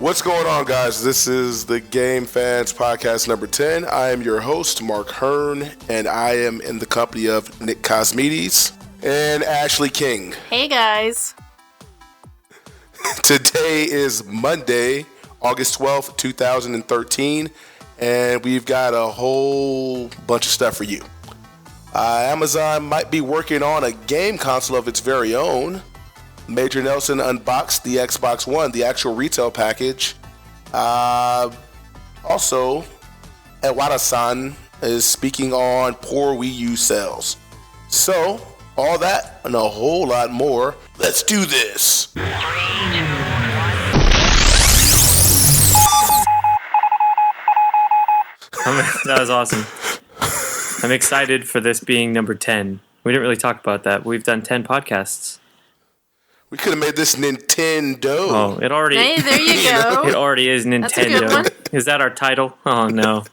What's going on, guys? This is the GameFans podcast number 10. I am your host, Mark Hearn, and I am in the company of Nick Kosmides and Ashley King. Hey, guys. Today is Monday, August 12th, 2013, and we've got a whole bunch of stuff for you. Amazon might be working on a game console of its very own. Major Nelson unboxed the Xbox One, the actual retail package. Also, Iwata-san is speaking on poor Wii U sales. So, all that and a whole lot more. Let's do this. That was awesome. I'm excited for this being number 10. We didn't really talk about that. We've done 10 podcasts. We could have made this Nintendo. Oh, it already... Hey, there you go. It already is Nintendo. That's a good one. Is that our title? Oh, no.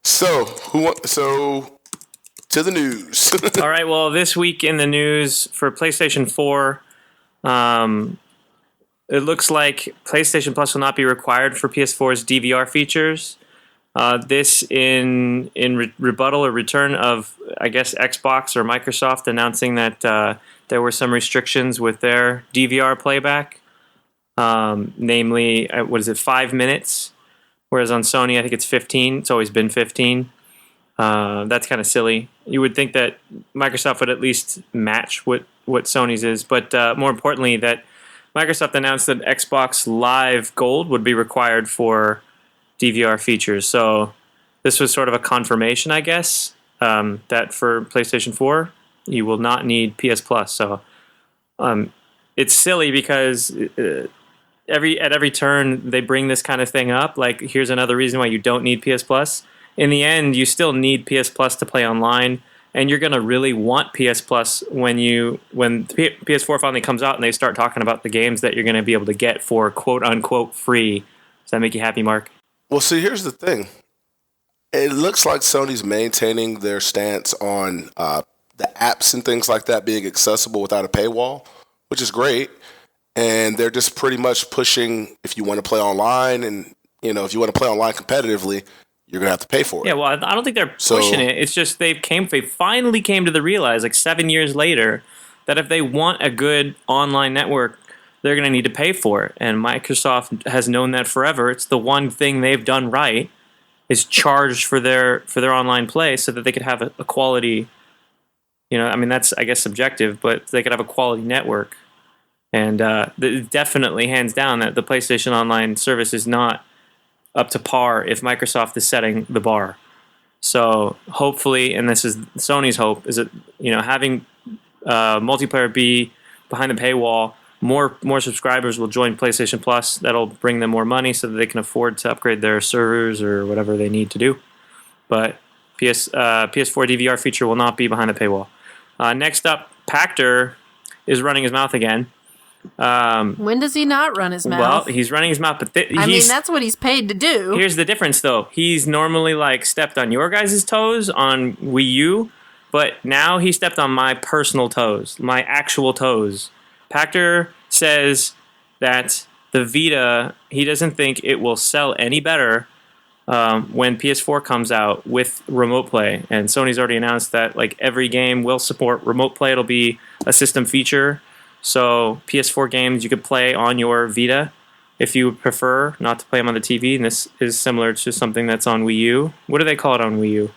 So, to the news. All right, well, this week in the news for PlayStation 4, it looks like PlayStation Plus will not be required for PS4's DVR features. This in rebuttal or return of, I guess, Xbox or Microsoft announcing that there were some restrictions with their DVR playback. Namely, 5 minutes? Whereas on Sony, I think it's 15. It's always been 15. That's kind of silly. You would think that Microsoft would at least match what Sony's is. But more importantly, that Microsoft announced that Xbox Live Gold would be required for DVR features. So this was sort of a confirmation, I guess, that for PlayStation 4, you will not need PS Plus. So it's silly because at every turn they bring this kind of thing up. Like, here's another reason why you don't need PS Plus. In the end, you still need PS Plus to play online, and you're going to really want PS Plus when PS4 finally comes out and they start talking about the games that you're going to be able to get for quote-unquote free. Does that make you happy, Mark? Well, see, here's the thing. It looks like Sony's maintaining their stance on the apps and things like that being accessible without a paywall, which is great. And they're just pretty much pushing, if you want to play online and, if you want to play online competitively, you're going to have to pay for it. Yeah, well, I don't think they're pushing it. It's just they finally came to realize, like 7 years later, that if they want a good online network, they're going to need to pay for it. And Microsoft has known that forever. It's the one thing they've done right, is charge for their online play so that they could have a quality, that's, I guess, subjective, but they could have a quality network. And definitely, hands down, that the PlayStation Online service is not up to par if Microsoft is setting the bar. So hopefully, and this is Sony's hope, is that, having multiplayer be behind the paywall, more subscribers will join PlayStation Plus. That'll bring them more money so that they can afford to upgrade their servers or whatever they need to do. But PS4 DVR feature will not be behind the paywall. Next up, Pactor is running his mouth again. When does he not run his mouth? Well, he's running his mouth, but that's what he's paid to do. Here's the difference, though. He's normally stepped on your guys' toes on Wii U, but now he stepped on my personal toes, my actual toes. Pactor says that the Vita, he doesn't think it will sell any better when PS4 comes out with remote play. And Sony's already announced that every game will support remote play. It'll be a system feature. So PS4 games you could play on your Vita if you prefer not to play them on the TV. And this is similar to something that's on Wii U. What do they call it on Wii U?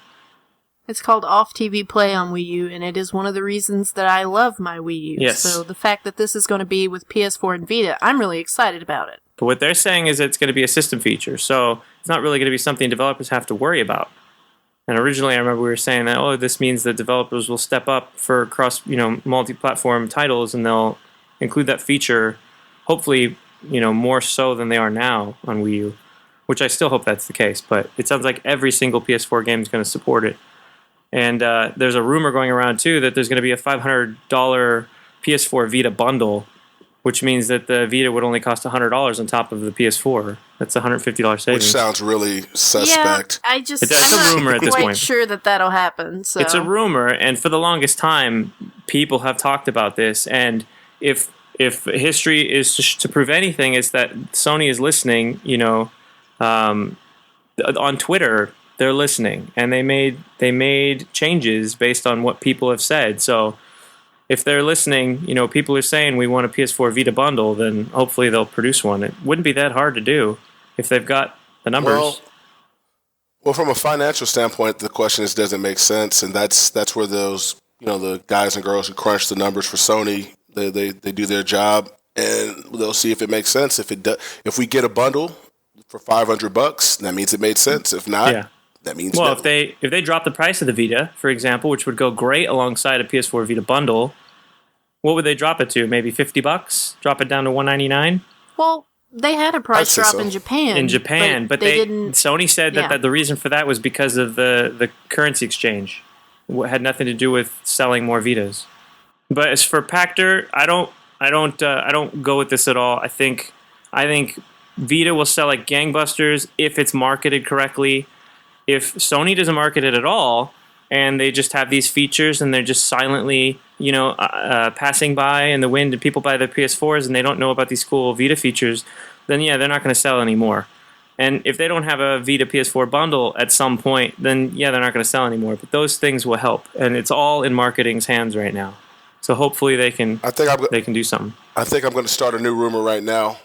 It's called off-TV play on Wii U, and it is one of the reasons that I love my Wii U. Yes. So the fact that this is going to be with PS4 and Vita, I'm really excited about it. But what they're saying is it's going to be a system feature, so it's not really going to be something developers have to worry about. And originally, I remember we were saying that, this means that developers will step up for cross, multi-platform titles, and they'll include that feature, hopefully, more so than they are now on Wii U, which I still hope that's the case. But it sounds like every single PS4 game is going to support it. And there's a rumor going around, too, that there's going to be a $500 PS4 Vita bundle, which means that the Vita would only cost $100 on top of the PS4. That's a $150 savings. Which sounds really suspect. Yeah, it's a rumor at this point. I'm not quite sure that'll happen. So. It's a rumor, and for the longest time, people have talked about this. And if if history is to prove anything, it's that Sony is listening. On Twitter, they're listening, and they made changes based on what people have said. So if they're listening, people are saying we want a PS4 Vita bundle, then hopefully they'll produce one. It wouldn't be that hard to do if they've got the numbers. Well, from a financial standpoint, the question is, does it make sense? And that's where those, the guys and girls who crunch the numbers for Sony, they do their job, and they'll see if it makes sense. If we get a bundle for $500, that means it made sense. If not, that means no. If they drop the price of the Vita, for example, which would go great alongside a PS4 Vita bundle, what would they drop it to? Maybe $50? Drop it down to $199? Well, they had a price drop in Japan. But they didn't. Sony said that the reason for that was because of the currency exchange. It had nothing to do with selling more Vitas. But as for Pactor, I don't go with this at all. I think Vita will sell like gangbusters if it's marketed correctly. If Sony doesn't market it at all, and they just have these features and they're just silently, passing by in the wind and people buy their PS4s and they don't know about these cool Vita features, then they're not going to sell anymore. And if they don't have a Vita PS4 bundle at some point, then they're not going to sell anymore. But those things will help, and it's all in marketing's hands right now. So hopefully they can do something. I think I'm going to start a new rumor right now.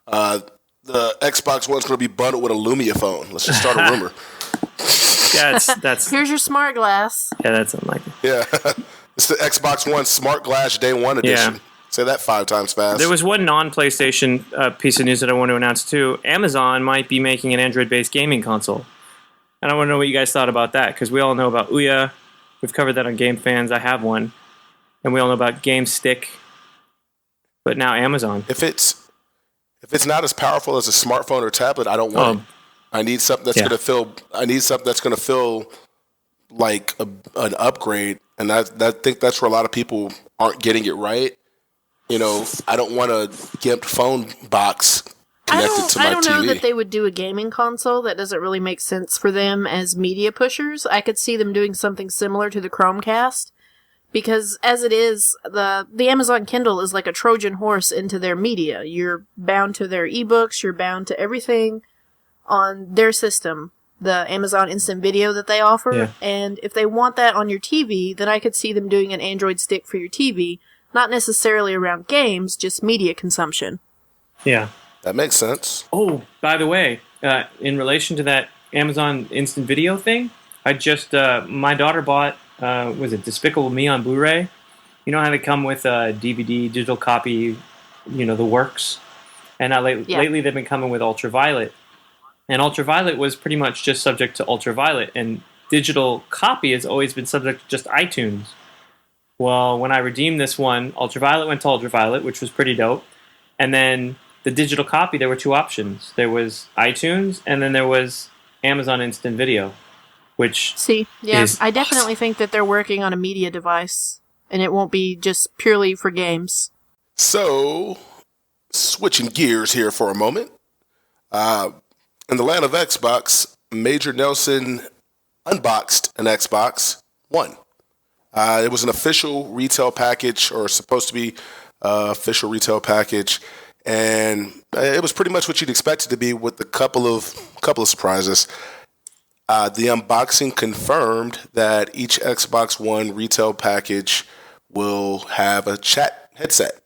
The Xbox One's going to be bundled with a Lumia phone. Let's just start a rumor. Yeah, that's. Here's your smart glass. Yeah, that's unlikely. Yeah, it's the Xbox One Smart Glass Day One edition. Yeah. Say that 5 times fast. There was one non-PlayStation piece of news that I want to announce too. Amazon might be making an Android-based gaming console, and I want to know what you guys thought about that, because we all know about Ouya. We've covered that on GameFans. I have one, and we all know about GameStick. But now Amazon. If it's not as powerful as a smartphone or tablet, I don't want it. I need something that's going to feel. I need something that's going to feel like an upgrade, and I think that's where a lot of people aren't getting it right. I don't want a gimped phone box connected to my TV. I don't know that they would do a gaming console. That doesn't really make sense for them as media pushers. I could see them doing something similar to the Chromecast, because as it is, the Amazon Kindle is like a Trojan horse into their media. You're bound to their ebooks. You're bound to everything on their system, the Amazon Instant Video that they offer. Yeah. And if they want that on your TV, then I could see them doing an Android stick for your TV, not necessarily around games, just media consumption. Yeah. That makes sense. Oh, by the way, in relation to that Amazon Instant Video thing, I just, my daughter bought, was it Despicable Me on Blu-ray? You know how they come with a DVD, digital copy, the works? And now lately they've been coming with Ultraviolet. And Ultraviolet was pretty much just subject to Ultraviolet, and digital copy has always been subject to just iTunes. Well, when I redeemed this one, Ultraviolet went to Ultraviolet, which was pretty dope. And then the digital copy, there were 2 options. There was iTunes, and then there was Amazon Instant Video, which I definitely think that they're working on a media device, and it won't be just purely for games. So, switching gears here for a moment. In the land of Xbox, Major Nelson unboxed an Xbox One. It was an official retail package, or supposed to be official retail package, and it was pretty much what you'd expect it to be, with a couple of surprises. The unboxing confirmed that each Xbox One retail package will have a chat headset.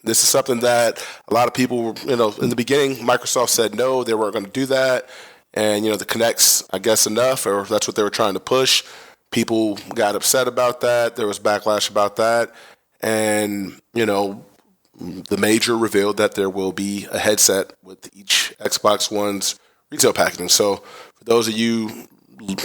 This is something that a lot of people, in the beginning, Microsoft said no, they weren't going to do that. And, the Kinect's, I guess, enough, or that's what they were trying to push. People got upset about that. There was backlash about that. And, the Major revealed that there will be a headset with each Xbox One's retail packaging. So for those of you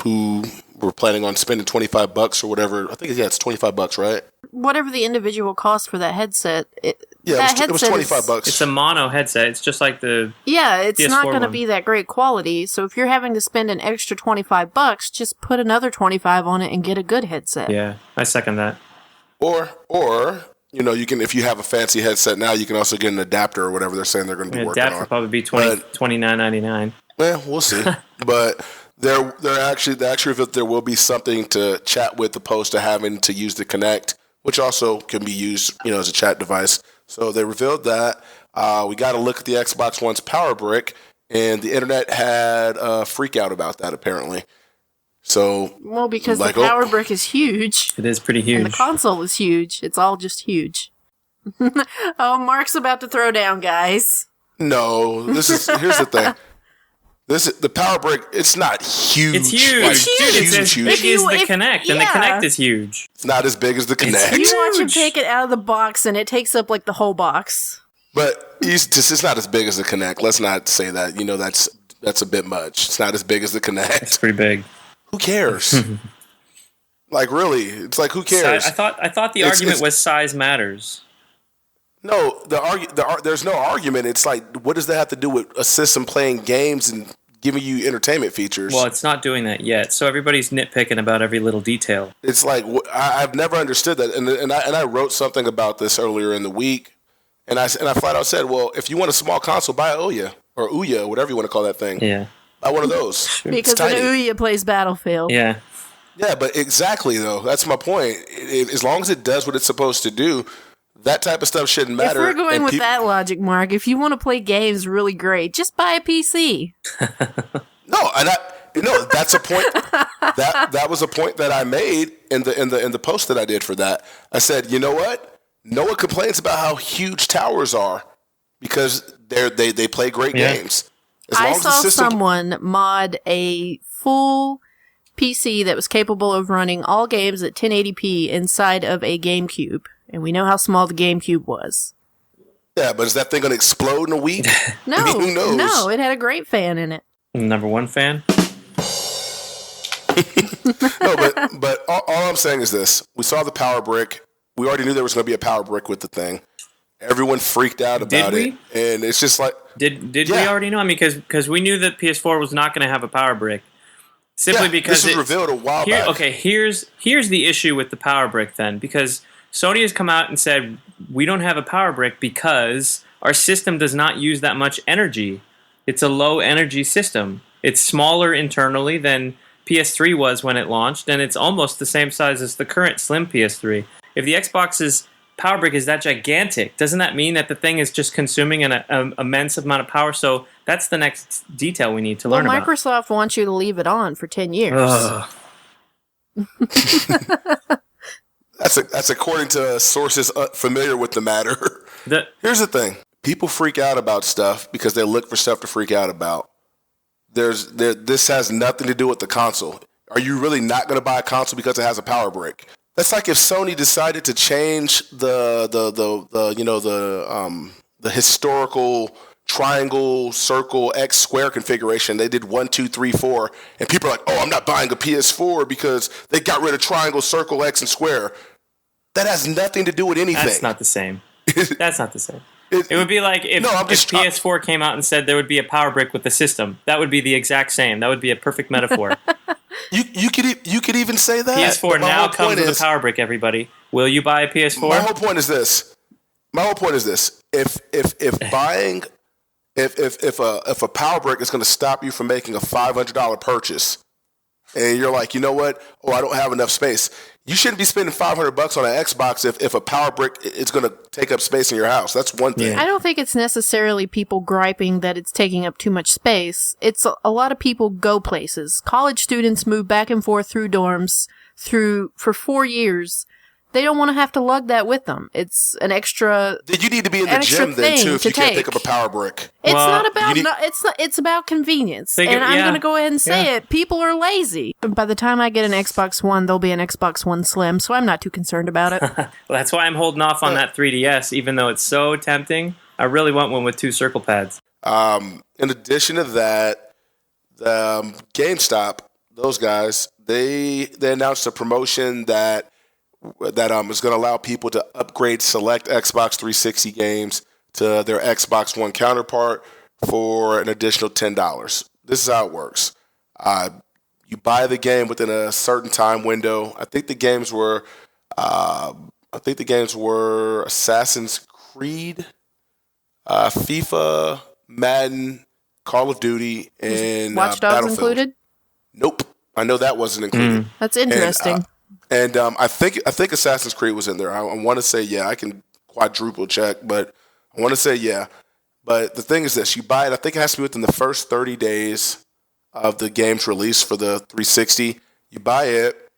who were planning on spending $25 or whatever, I think it's $25, right? Whatever the individual cost for that headset. It was $25. It's a mono headset. It's just like the it's PS4 not going to be that great quality. So if you're having to spend an extra $25, just put another $25 on it and get a good headset. Yeah, I second that. Or you can, if you have a fancy headset now, you can also get an adapter or whatever they're saying they're going to be working on. Adapter will probably be $29.99. Yeah, we'll see. But they actually revealed there will be something to chat with, opposed to having to use the Kinect, which also can be used, as a chat device. So they revealed that. We got to look at the Xbox One's power brick, and the internet had a freak out about that apparently. So, well, because the power brick is huge. It is pretty huge. And the console is huge. It's all just huge. Oh, Mark's about to throw down, guys. No, here's the thing. The power brick. It's not huge. It's huge, like, dude. It's as big as the Kinect, and the Kinect is huge. It's not as big as the Kinect. You watch him take it out of the box, and it takes up like the whole box. But it's not as big as the Kinect. Let's not say that. You know, that's a bit much. It's not as big as the Kinect. It's pretty big. Who cares? Like, really? It's like, who cares? I thought the argument was size matters. No, there's no argument. It's like, what does that have to do with a system playing games and giving you entertainment features? Well, it's not doing that yet, so everybody's nitpicking about every little detail. It's like, I've never understood that, and I wrote something about this earlier in the week, and I flat out said, well, if you want a small console, buy an Ouya, or Ouya, whatever you want to call that thing. Yeah. Buy one of those. Because an Ouya plays Battlefield. Yeah. Yeah, but exactly, though. That's my point. As long as it does what it's supposed to do, that type of stuff shouldn't matter. If we're going with that logic, Mark, if you want to play games really great, just buy a PC. That's a point. That was a point that I made in the post that I did for that. I said, you know what? No one complains about how huge towers are because they play great games. I saw someone mod a full PC that was capable of running all games at 1080p inside of a GameCube. And we know how small the GameCube was. Yeah, but is that thing going to explode in a week? No, I mean, who knows? No, it had a great fan in it. Number one fan? No, but all I'm saying is this. We saw the power brick. We already knew there was going to be a power brick with the thing. Everyone freaked out about it. And it's just like... Did we already know? I mean, because we knew that PS4 was not going to have a power brick. Simply because this was revealed a while back. Okay, here's the issue with the power brick then. Because Sony has come out and said, we don't have a power brick because our system does not use that much energy. It's a low energy system. It's smaller internally than PS3 was when it launched, and it's almost the same size as the current slim PS3. If the Xbox's power brick is that gigantic, doesn't that mean that the thing is just consuming an immense amount of power? So that's the next detail we need to learn about. Microsoft wants you to leave it on for 10 years. That's according to sources familiar with the matter. Here's the thing. People freak out about stuff because they look for stuff to freak out about. This has nothing to do with the console. Are you really not going to buy a console because it has a power brick? That's like if Sony decided to change the historical triangle, circle, X square configuration. They did 1, 2, 3, 4, and people are like, "Oh, I'm not buying a PS4 because they got rid of triangle, circle, X, and square." That has nothing to do with anything. That's not the same. That's not the same. It would be like if PS4 came out and said there would be a power brick with the system. That would be the exact same. That would be a perfect metaphor. You could even say that. PS4 now comes with a power brick, everybody. Will you buy a PS4? My whole point is this. If a power brick is going to stop you from making a $500 purchase, and you're like, you know what? Oh, I don't have enough space. You shouldn't be spending $500 on an Xbox if a power brick is going to take up space in your house. That's one thing. I don't think it's necessarily people griping that it's taking up too much space. It's a lot of people go places. College students move back and forth through dorms for 4 years. They don't want to have to lug that with them. It's an extra. You need to be in the gym then too if you can't pick up a power brick. It's about convenience. I'm going to go ahead and say it. People are lazy. By the time I get an Xbox One, there'll be an Xbox One Slim, so I'm not too concerned about it. Well, that's why I'm holding off on that 3DS, even though it's so tempting. I really want one with 2 circle pads. In addition to that, GameStop, those guys, they announced a promotion that is going to allow people to upgrade select Xbox 360 games to their Xbox One counterpart for an additional $10. This is how it works. You buy the game within a certain time window. I think the games were Assassin's Creed, FIFA, Madden, Call of Duty, and Watch Dogs Battlefield. Included? Nope. I know that wasn't included. That's interesting. And I think Assassin's Creed was in there. I want to say, I can quadruple check, but I want to say yeah. But the thing is this: you buy it. I think it has to be within the first 30 days of the game's release for the 360. You buy it,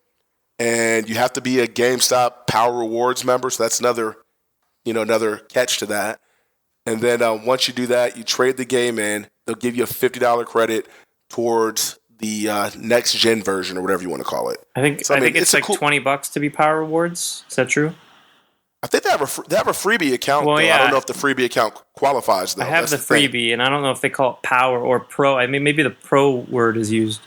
and you have to be a GameStop Power Rewards member. So that's another catch to that. And then once you do that, you trade the game in. They'll give you a $50 credit towards the next gen version or whatever you want to call it. I think it's like $20 to be Power Rewards. Is that true? I think they have a freebie account. Well, yeah. I don't know if the freebie account qualifies though. I have the freebie, and I don't know if they call it Power or Pro. I mean, maybe the Pro word is used.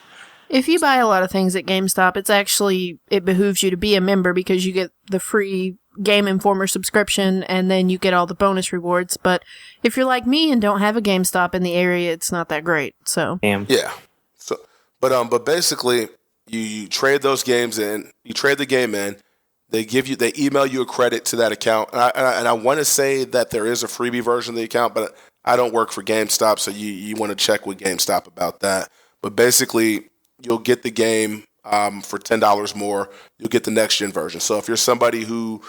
If you buy a lot of things at GameStop, it behooves you to be a member because you get the free Game Informer subscription, and then you get all the bonus rewards. But if you're like me and don't have a GameStop in the area, it's not that great. So yeah. So, but basically, you trade those games in. You trade the game in. They email you a credit to that account, and I want to say that there is a freebie version of the account, but I don't work for GameStop, so you want to check with GameStop about that. But basically, you'll get the game for $10 more. You'll get the next gen version. So if you're somebody who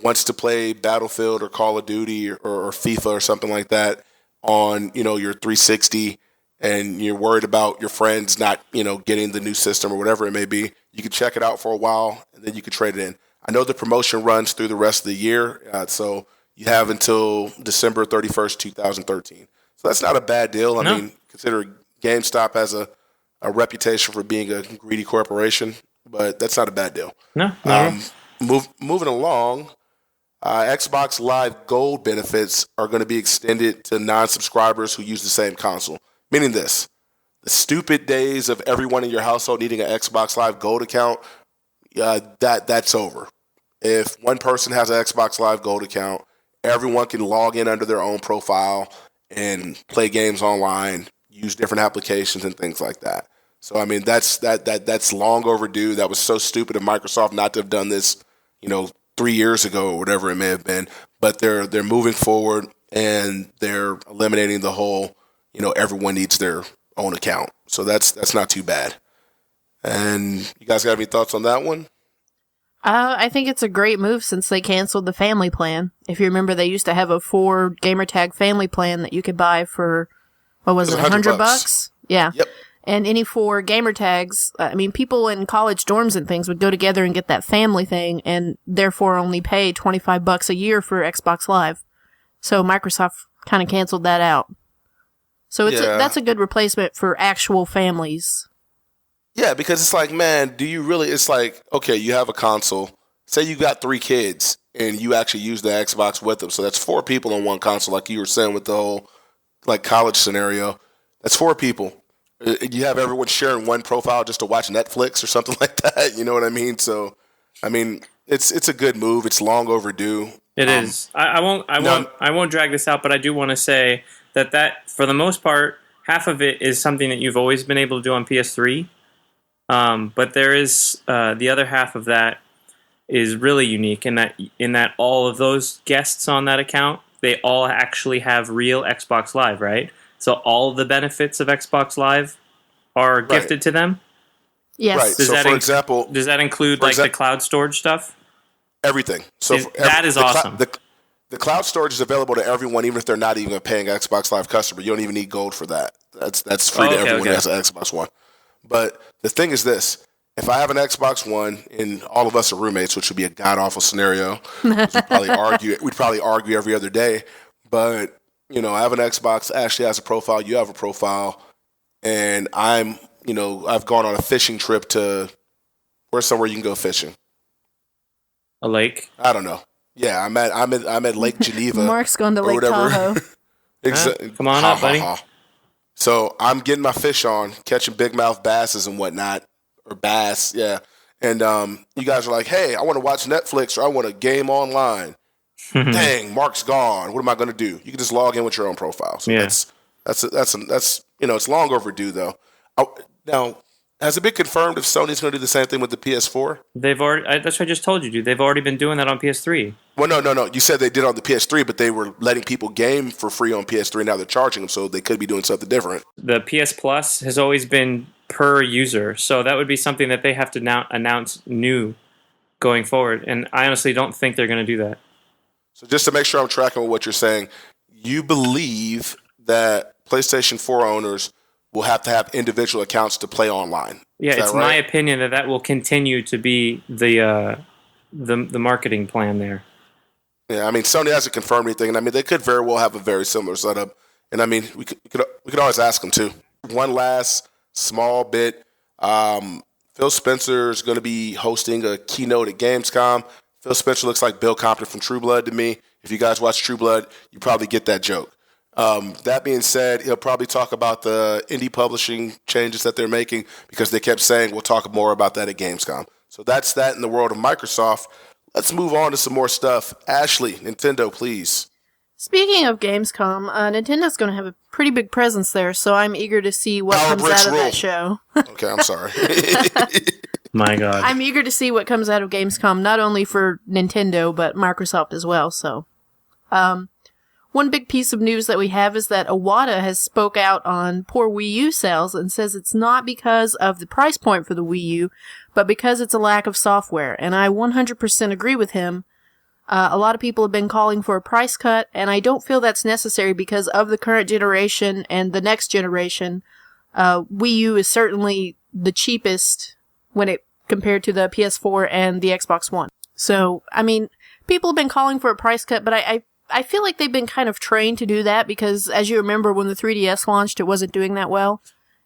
wants to play Battlefield or Call of Duty or FIFA or something like that on your 360, and you're worried about your friends not getting the new system or whatever it may be, you can check it out for a while, and then you can trade it in. I know the promotion runs through the rest of the year, so you have until December 31st, 2013. So that's not a bad deal. I mean, consider GameStop has a reputation for being a greedy corporation, but that's not a bad deal. No. Moving along, Xbox Live Gold benefits are going to be extended to non-subscribers who use the same console. Meaning this, the stupid days of everyone in your household needing an Xbox Live Gold account, that's over. If one person has an Xbox Live Gold account, everyone can log in under their own profile and play games online, use different applications and things like that. So I mean, that's long overdue. That was so stupid of Microsoft not to have done this, 3 years ago or whatever it may have been. But they're moving forward, and they're eliminating the whole, everyone needs their own account. So that's not too bad. And you guys got any thoughts on that one? I think it's a great move since they canceled the family plan. If you remember, they used to have a 4 gamertag family plan that you could buy for, what was it, $100? Yeah. Yep. And any 4 gamertags, people in college dorms and things would go together and get that family thing, and therefore only pay $25 a year for Xbox Live. So Microsoft kind of canceled that out. So that's a good replacement for actual families. Yeah, because it's like, man, do you really? It's like, okay, you have a console. Say you got 3 kids, and you actually use the Xbox with them. So that's 4 people on one console, like you were saying with the whole college scenario. That's 4 people. You have everyone sharing one profile just to watch Netflix or something like that. You know what I mean? So, I mean, it's a good move. It's long overdue. It is. I won't drag this out, but I do want to say that for the most part, half of it is something that you've always been able to do on PS3. But there is the other half of that is really unique in that all of those guests on that account, they all actually have real Xbox Live, right? So all the benefits of Xbox Live are gifted to them? Yes. Right. For example... Does that include the cloud storage stuff? Everything. So that is awesome. The cloud storage is available to everyone, even if they're not even a paying Xbox Live customer. You don't even need gold for that. That's free to everyone who has an Xbox One. But the thing is this. If I have an Xbox One and all of us are roommates, which would be a god-awful scenario, we'd probably argue every other day. But, I have an Xbox, Ashley has a profile, you have a profile, and I've gone on a fishing trip to, where's somewhere you can go fishing? A lake? I don't know. Yeah, I'm at Lake Geneva. Mark's going to Lake Tahoe. Come on up, buddy. So I'm getting my fish on, catching big mouth basses and whatnot, or bass, yeah. And you guys are like, hey, I want to watch Netflix or I want to game online. Dang, Mark's gone. What am I going to do? You can just log in with your own profile. So that's it's long overdue though. Now, has it been confirmed if Sony's going to do the same thing with the PS4? They've already. That's what I just told you, dude. They've already been doing that on PS3. Well, no. You said they did on the PS3, but they were letting people game for free on PS3. Now they're charging them, so they could be doing something different. The PS Plus has always been per user, so that would be something that they have to now announce new going forward. And I honestly don't think they're going to do that. So just to make sure I'm tracking with what you're saying, you believe that PlayStation 4 owners will have to have individual accounts to play online. Yeah, it's right? my opinion that will continue to be the marketing plan there. Yeah, I mean, Sony hasn't confirmed anything, and I mean, they could very well have a very similar setup. And I mean, we could always ask them too. One last small bit. Phil Spencer is going to be hosting a keynote at Gamescom. Phil Spencer looks like Bill Compton from True Blood to me. If you guys watch True Blood, you probably get that joke. That being said, he'll probably talk about the indie publishing changes that they're making because they kept saying we'll talk more about that at Gamescom. So that's that in the world of Microsoft. Let's move on to some more stuff. Ashley, Nintendo, please. Speaking of Gamescom, Nintendo's going to have a pretty big presence there, so I'm eager to see what comes out of that show. Okay, I'm sorry. My God. I'm eager to see what comes out of Gamescom, not only for Nintendo, but Microsoft as well. So, one big piece of news that we have is that Iwata has spoke out on poor Wii U sales and says it's not because of the price point for the Wii U, but because it's a lack of software. And I 100% agree with him. A lot of people have been calling for a price cut, and I don't feel that's necessary because of the current generation and the next generation. Wii U is certainly the cheapest when it compared to the PS4 and the Xbox One. So, I mean, people have been calling for a price cut, but I feel like they've been kind of trained to do that because, as you remember, when the 3DS launched, it wasn't doing that well.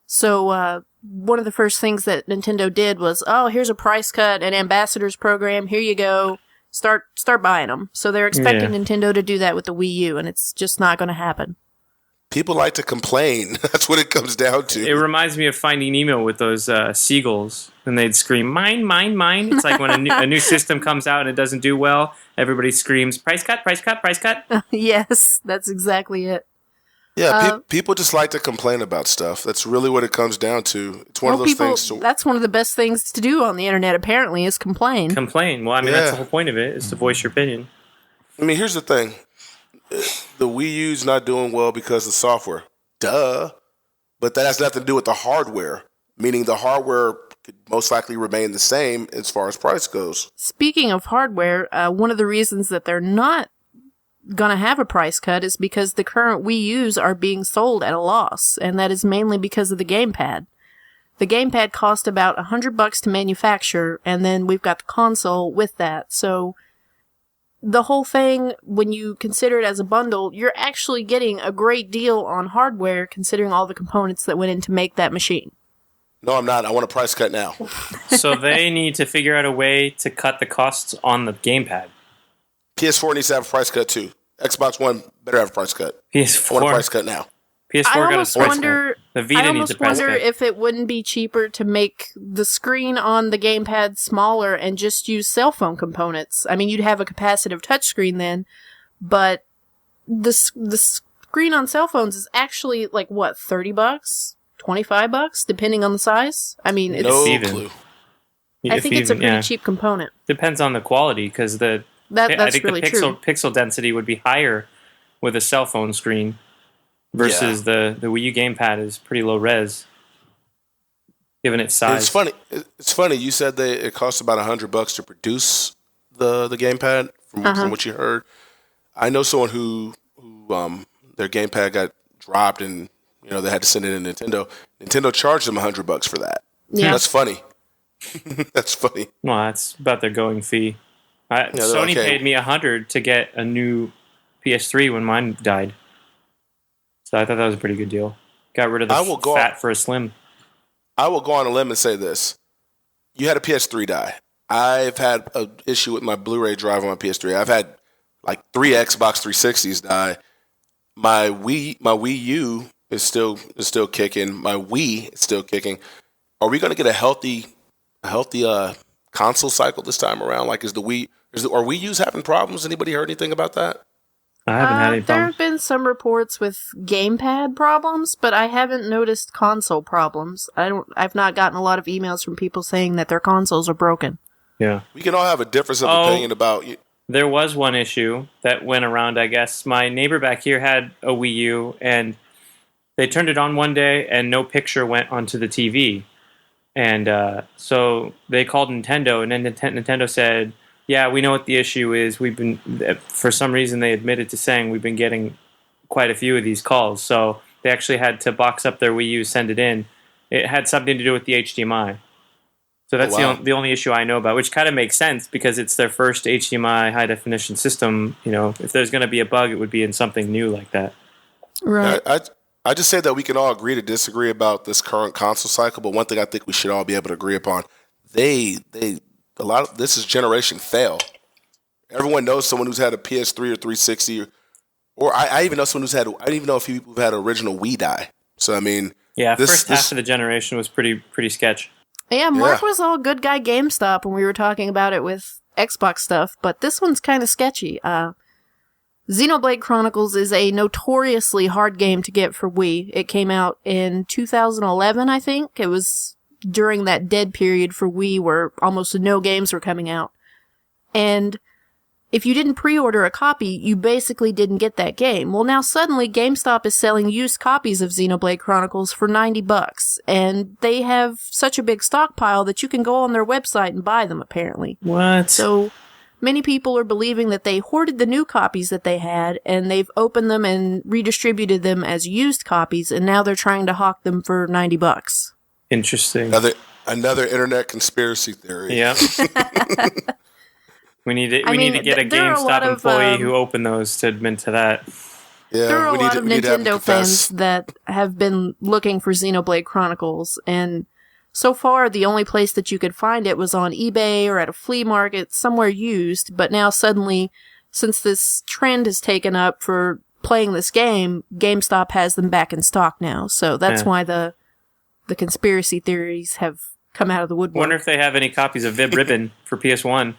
So, one of the first things that Nintendo did was, oh, here's a price cut, an ambassadors program, here you go. Start buying them. So they're expecting Nintendo to do that with the Wii U, and it's just not going to happen. People like to complain. That's what it comes down to. It reminds me of Finding Nemo with those seagulls, and they'd scream, mine, mine, mine. It's like when a new system comes out and it doesn't do well, everybody screams, price cut, price cut, price cut. Yes, that's exactly it. Yeah, people just like to complain about stuff. That's really what it comes down to. It's one of those things. That's one of the best things to do on the internet, apparently, is complain. Complain. Well, I mean, that's the whole point of it, is to voice your opinion. I mean, here's the thing. The Wii U's not doing well because of software. Duh. But that has nothing to do with the hardware, meaning the hardware could most likely remain the same as far as price goes. Speaking of hardware, one of the reasons that they're not gonna have a price cut is because the current Wii U's are being sold at a loss, and that is mainly because of the gamepad. The gamepad cost about $100 to manufacture, and then we've got the console with that. So the whole thing, when you consider it as a bundle, you're actually getting a great deal on hardware considering all the components that went in to make that machine. No, I'm not. I want a price cut now. So they need to figure out a way to cut the costs on the gamepad. PS4 needs to have a price cut too. Xbox One better have a price cut. PS4. I want a price cut now. PS4 I almost wonder, the Vita needs a price cut. if it wouldn't be cheaper to make the screen on the gamepad smaller and just use cell phone components. I mean, you'd have a capacitive touchscreen then, but the screen on cell phones is actually like what, $30, $25, depending on the size. I mean, it's no clue. I think it's a pretty cheap component. Depends on the quality, because I think really the pixel density would be higher with a cell phone screen versus the Wii U gamepad is pretty low res, given its size. It's funny. You said that it costs about $100 to produce the gamepad from what you heard. I know someone who their gamepad got dropped and they had to send it to Nintendo. Nintendo charged them $100 for that. Yeah, that's funny. That's funny. Well, that's about their going fee. Sony paid me $100 to get a new PS3 when mine died. So I thought that was a pretty good deal. Got rid of the fat for a slim. I will go on a limb and say this. You had a PS3 die. I've had an issue with my Blu-ray drive on my PS3. I've had like 3 Xbox 360s die. My Wii U is still kicking. My Wii is still kicking. Are we going to get a healthy console cycle this time around? Like, are Wii U's having problems? Anybody heard anything about that? I haven't had any problems. There have been some reports with gamepad problems, but I haven't noticed console problems. I've not gotten a lot of emails from people saying that their consoles are broken. Yeah. We can all have a difference of opinion about you. There was one issue that went around, I guess. My neighbor back here had a Wii U, and they turned it on one day, and no picture went onto the TV. And so they called Nintendo, and then Nintendo said, Yeah, we know what the issue is. For some reason, they admitted to saying we've been getting quite a few of these calls. So they actually had to box up their Wii U, send it in. It had something to do with the HDMI. So that's the only issue I know about, which kind of makes sense because it's their first HDMI high definition system. If there's going to be a bug, it would be in something new like that. Right. I just say that we can all agree to disagree about this current console cycle, but one thing I think we should all be able to agree upon: this is generation fail. Everyone knows someone who's had a PS3 or 360, or I even know someone I don't even know a few people who've had an original Wii die. So I mean, first half of the generation was pretty sketch. Yeah, Mark was all good guy GameStop when we were talking about it with Xbox stuff, but this one's kind of sketchy. Xenoblade Chronicles is a notoriously hard game to get for Wii. It came out in 2011, I think. It was during that dead period for Wii where almost no games were coming out. And if you didn't pre-order a copy, you basically didn't get that game. Well, now suddenly GameStop is selling used copies of Xenoblade Chronicles for $90, and they have such a big stockpile that you can go on their website and buy them, apparently. What? So many people are believing that they hoarded the new copies that they had, and they've opened them and redistributed them as used copies, and now they're trying to hawk them for $90. Interesting. Another internet conspiracy theory. Yeah. We need to get a GameStop employee who opened those to admit to that. Yeah, there are a lot of Nintendo fans that have been looking for Xenoblade Chronicles, and so far the only place that you could find it was on eBay or at a flea market, somewhere used, but now suddenly, since this trend has taken up for playing this game, GameStop has them back in stock now, so that's why the conspiracy theories have come out of the woodwork. Wonder if they have any copies of Vib Ribbon for PS1.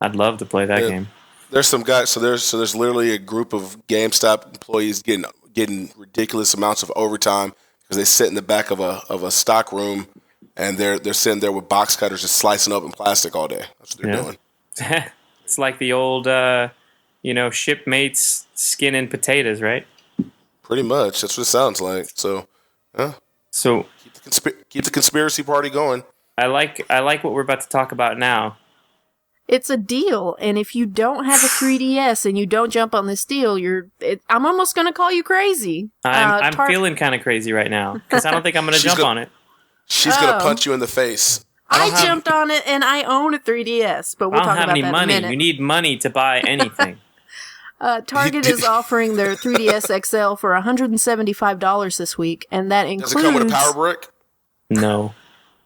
I'd love to play that game. There's some guys. So there's literally a group of GameStop employees getting ridiculous amounts of overtime because they sit in the back of a stock room and they're sitting there with box cutters just slicing open plastic all day. That's what they're doing. It's like the old shipmates skinning potatoes, right? Pretty much. That's what it sounds like. So, So keep the conspiracy party going. I like what we're about to talk about now. It's a deal, and if you don't have a 3DS and you don't jump on this deal, I'm almost going to call you crazy. I'm feeling kind of crazy right now because I don't think I'm going to jump on it. She's going to punch you in the face. I jumped on it, and I own a 3DS, but we'll talk about that in a minute. I don't have any money. You need money to buy anything. Target is offering their 3DS XL for $175 this week, and that includes... Does it come with a power brick? No.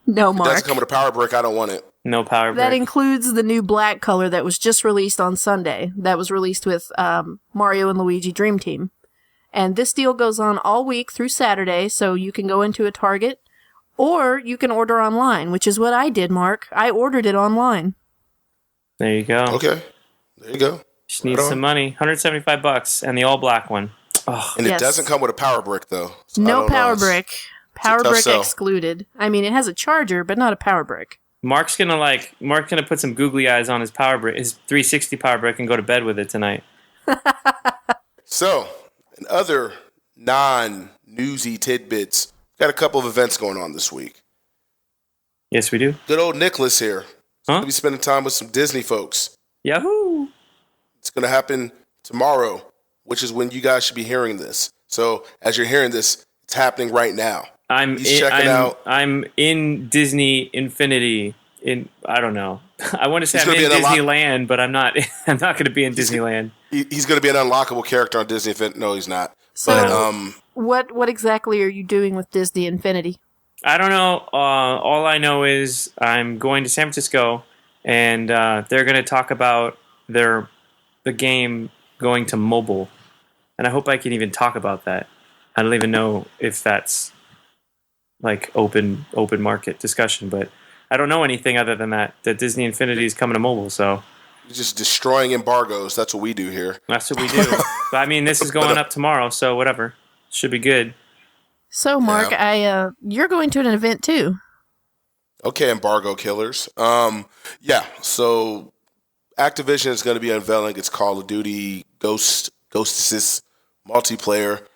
No, Mark. It doesn't come with a power brick. I don't want it. No power brick. That includes the new black color that was just released on Sunday. That was released with Mario and Luigi Dream Team. And this deal goes on all week through Saturday, so you can go into a Target, or you can order online, which is what I did, Mark. I ordered it online. There you go. Okay. There you go. Just need some money. $175, and the all black one. Oh. And it doesn't come with a power brick, though. So no power brick. Power brick excluded. I mean, it has a charger, but not a power brick. Mark's gonna put some googly eyes on his power brick, his 360 power brick, and go to bed with it tonight. So, in other non-newsy tidbits, got a couple of events going on this week. Yes, we do. Good old Nicholas here. He's going to be spending time with some Disney folks. Yahoo! It's going to happen tomorrow, which is when you guys should be hearing this. So, as you're hearing this, it's happening right now. I'm in Disney Infinity. I don't know. I want to say I'm in Disneyland, but I'm not. I'm not going to be in Disneyland. He's going to be an unlockable character on Disney Infinity. No, he's not. So, what exactly are you doing with Disney Infinity? I don't know. All I know is I'm going to San Francisco, and they're going to talk about the game going to mobile, and I hope I can even talk about that. I don't even know if that's like open market discussion, but I don't know anything other than that Disney Infinity is coming to mobile. So you're just destroying embargoes. That's what we do here. That's what we do. But I mean, this is going up tomorrow, so whatever. Should be good. So Mark, you're going to an event too. Okay, embargo killers. Yeah. So Activision is going to be unveiling its Call of Duty Ghostesses multiplayer.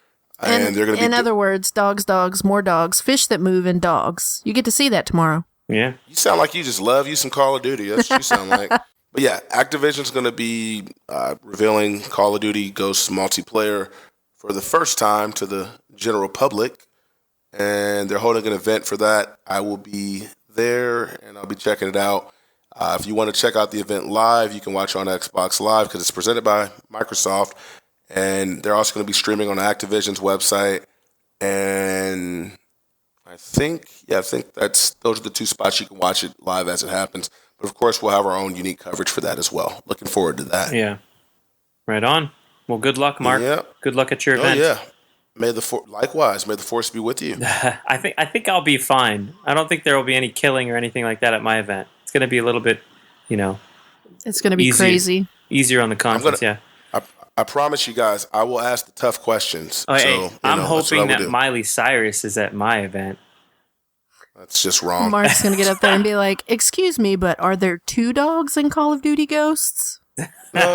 And they're going to be... In other words, dogs, more dogs, fish that move, and dogs. You get to see that tomorrow. Yeah. You sound like you just love you some Call of Duty. That's what you sound like. But yeah, Activision's going to be revealing Call of Duty Ghosts multiplayer for the first time to the general public, and they're holding an event for that. I will be there, and I'll be checking it out. If you want to check out the event live, you can watch on Xbox Live because it's presented by Microsoft, and they're also going to be streaming on Activision's website. And I think those are the two spots you can watch it live as it happens. But of course, we'll have our own unique coverage for that as well. Looking forward to that. Yeah. Right on. Well, good luck, Mark. Yeah. Good luck at your event. Oh yeah. Likewise. May the force be with you. I think I'll be fine. I don't think there will be any killing or anything like that at my event. It's going to be a little bit, it's going to be crazy. Easier on the conscience. Yeah. I promise you guys, I will ask the tough questions. Oh, so, I'm hoping that Miley Cyrus is at my event. That's just wrong. Mark's going to get up there and be like, "Excuse me, but are there 2 dogs in Call of Duty Ghosts?" No,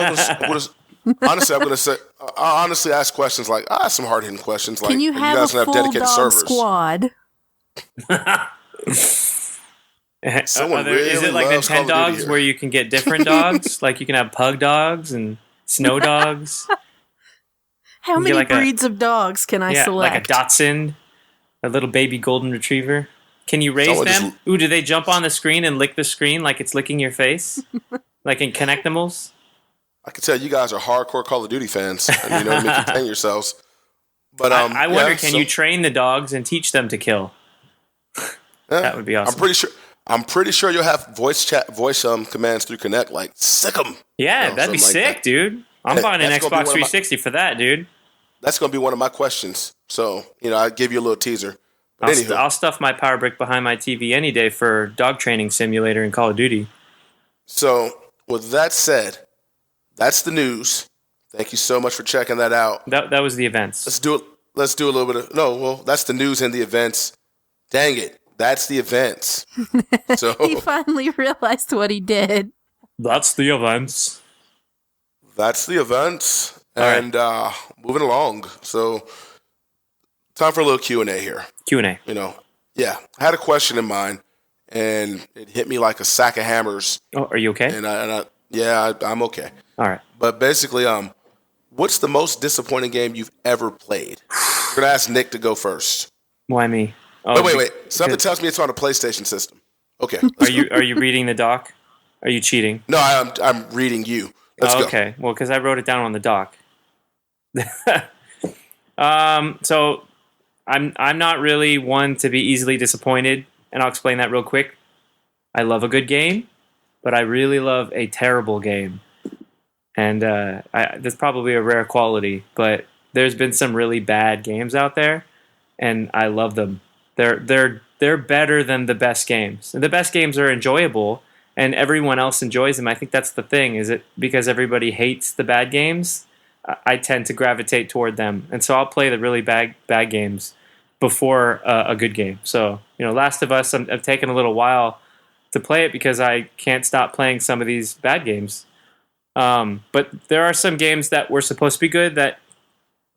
honestly, I'm going to say, I honestly ask questions like, I ask some hard-hitting questions like, can you have a full dog squad? Is it like the 10 dogs where you can get different dogs? Like you can have pug dogs and snow dogs? How many breeds of dogs can I select? Like a Dachshund, a little baby golden retriever. Can you raise them? Ooh, do they jump on the screen and lick the screen like it's licking your face? Like in Connectimals? I can tell you guys are hardcore Call of Duty fans. And you know what I mean? Contain yourselves. But I wonder, can you train the dogs and teach them to kill? That would be awesome. I'm pretty sure you'll have voice commands through Kinect, like sick 'em. Yeah, that'd be sick, dude. I'm buying an Xbox 360 for that, dude. That's going to be one of my questions. So, I give you a little teaser. I'll stuff my power brick behind my TV any day for dog training simulator in Call of Duty. So, with that said, that's the news. Thank you so much for checking that out. That was the events. Let's do a little bit of that's the news and the events. Dang it. That's the events. So he finally realized what he did. That's the events. That's the events. And moving along. So time for a little Q&A here. Q&A. I had a question in mind, and it hit me like a sack of hammers. Oh, are you okay? And I'm okay. All right. But basically, what's the most disappointing game you've ever played? We're gonna ask Nick to go first. Why me? Oh, wait. Something tells me it's on a PlayStation system. Okay. Are you reading the doc? Are you cheating? No, I'm reading you. Let's go. Okay. Well, because I wrote it down on the doc. So I'm not really one to be easily disappointed, and I'll explain that real quick. I love a good game, but I really love a terrible game. And that's probably a rare quality, but there's been some really bad games out there, and I love them. They're better than the best games. And the best games are enjoyable, and everyone else enjoys them. I think that's the thing. Is it because everybody hates the bad games? I tend to gravitate toward them, and so I'll play the really bad games before a good game. So Last of Us, I've taken a little while to play it because I can't stop playing some of these bad games. But there are some games that were supposed to be good that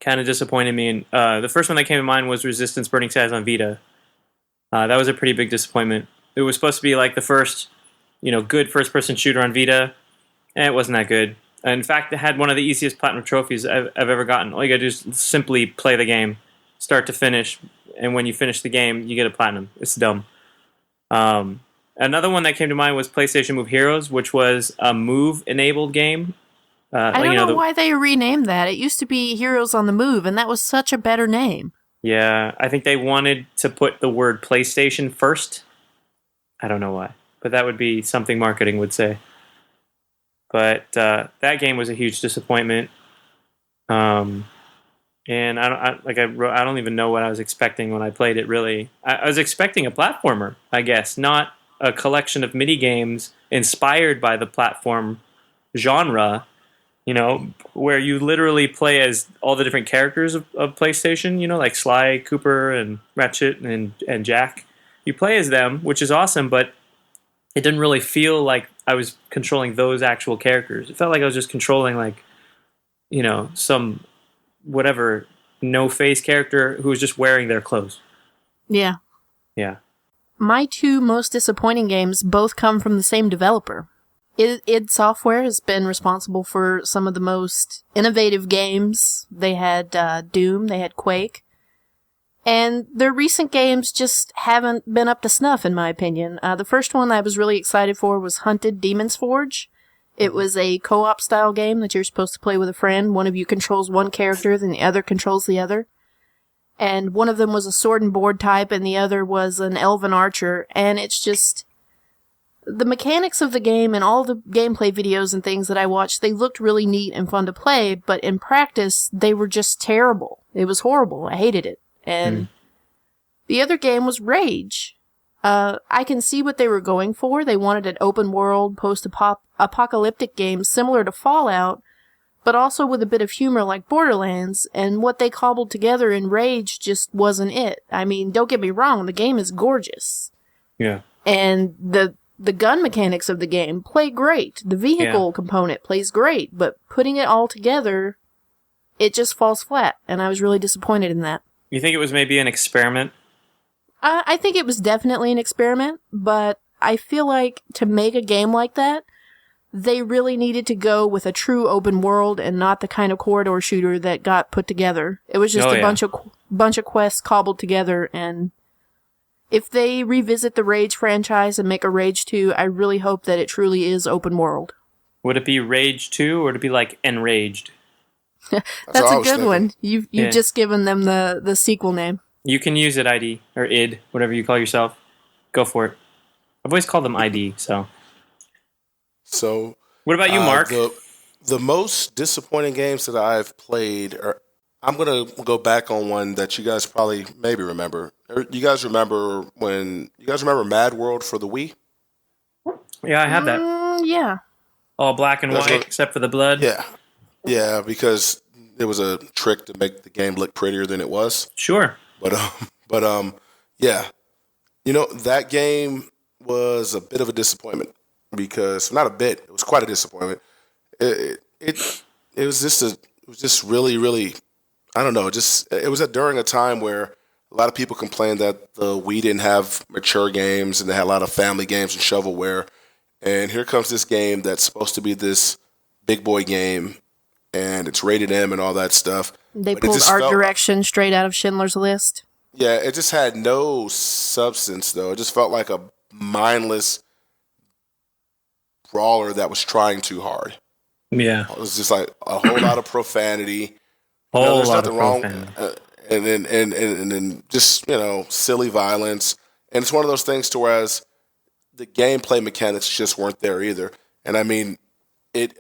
kind of disappointed me. And the first one that came to mind was Resistance Burning Skies on Vita. That was a pretty big disappointment. It was supposed to be like the first, good first-person shooter on Vita, and it wasn't that good. In fact, it had one of the easiest platinum trophies I've ever gotten. All you gotta do is simply play the game, start to finish, and when you finish the game, you get a platinum. It's dumb. Another one that came to mind was PlayStation Move Heroes, which was a move-enabled game. I don't know why they renamed that. It used to be Heroes on the Move, and that was such a better name. Yeah, I think they wanted to put the word PlayStation first. I don't know why, but that would be something marketing would say. But that game was a huge disappointment. And I don't even know what I was expecting when I played it. Really, I was expecting a platformer, I guess, not a collection of mini games inspired by the platform genre. Where you literally play as all the different characters of PlayStation. Like Sly, Cooper, and Ratchet, and Jack. You play as them, which is awesome, but it didn't really feel like I was controlling those actual characters. It felt like I was just controlling some no-face character who was just wearing their clothes. Yeah. Yeah. my two most disappointing games both come from the same developer. id Software has been responsible for some of the most innovative games. They had Doom, they had Quake, and their recent games just haven't been up to snuff, in my opinion. The first one I was really excited for was Hunted Demon's Forge. It was a co-op style game that you're supposed to play with a friend. One of you controls one character, then the other controls the other. And one of them was a sword and board type, and the other was an elven archer. And it's just... the mechanics of the game and all the gameplay videos and things that I watched, they looked really neat and fun to play, but in practice, they were just terrible. It was horrible. I hated it. And the other game was Rage. I can see what they were going for. They wanted an open world, post-apocalyptic game similar to Fallout, but also with a bit of humor like Borderlands, and what they cobbled together in Rage just wasn't it. I mean, don't get me wrong, the game is gorgeous. Yeah. And the gun mechanics of the game play great. The vehicle component plays great, but putting it all together, it just falls flat, and I was really disappointed in that. You think it was maybe an experiment? I think it was definitely an experiment, but I feel like to make a game like that, they really needed to go with a true open world and not the kind of corridor shooter that got put together. It was just bunch of quests cobbled together, and if they revisit the Rage franchise and make a Rage 2, I really hope that it truly is open world. Would it be Rage 2 or would it be like Enraged? That's a good one. You've just given them the sequel name. You can use it, ID, or id, whatever you call yourself. Go for it. I've always called them ID, so. So, what about you, Mark? The most disappointing games that I've played are, I'm going to go back on one that you guys probably maybe remember. You guys remember Mad World for the Wii? Yeah, I had that. Yeah. All black and white, except for the blood. Yeah. Yeah, because it was a trick to make the game look prettier than it was. Sure. But yeah. You know, that game was a bit of a disappointment because, not a bit, it was quite a disappointment. It was just really, really, I don't know, it was during a time where a lot of people complained that the Wii didn't have mature games and they had a lot of family games and shovelware. And here comes this game that's supposed to be this big boy game, and it's rated M and all that stuff. They pulled art direction straight out of Schindler's List. Yeah, it just had no substance, though. It just felt like a mindless brawler that was trying too hard. Yeah. It was just like a whole lot of profanity. There's nothing wrong. And then just, silly violence. And it's one of those things to whereas the gameplay mechanics just weren't there either. And I mean,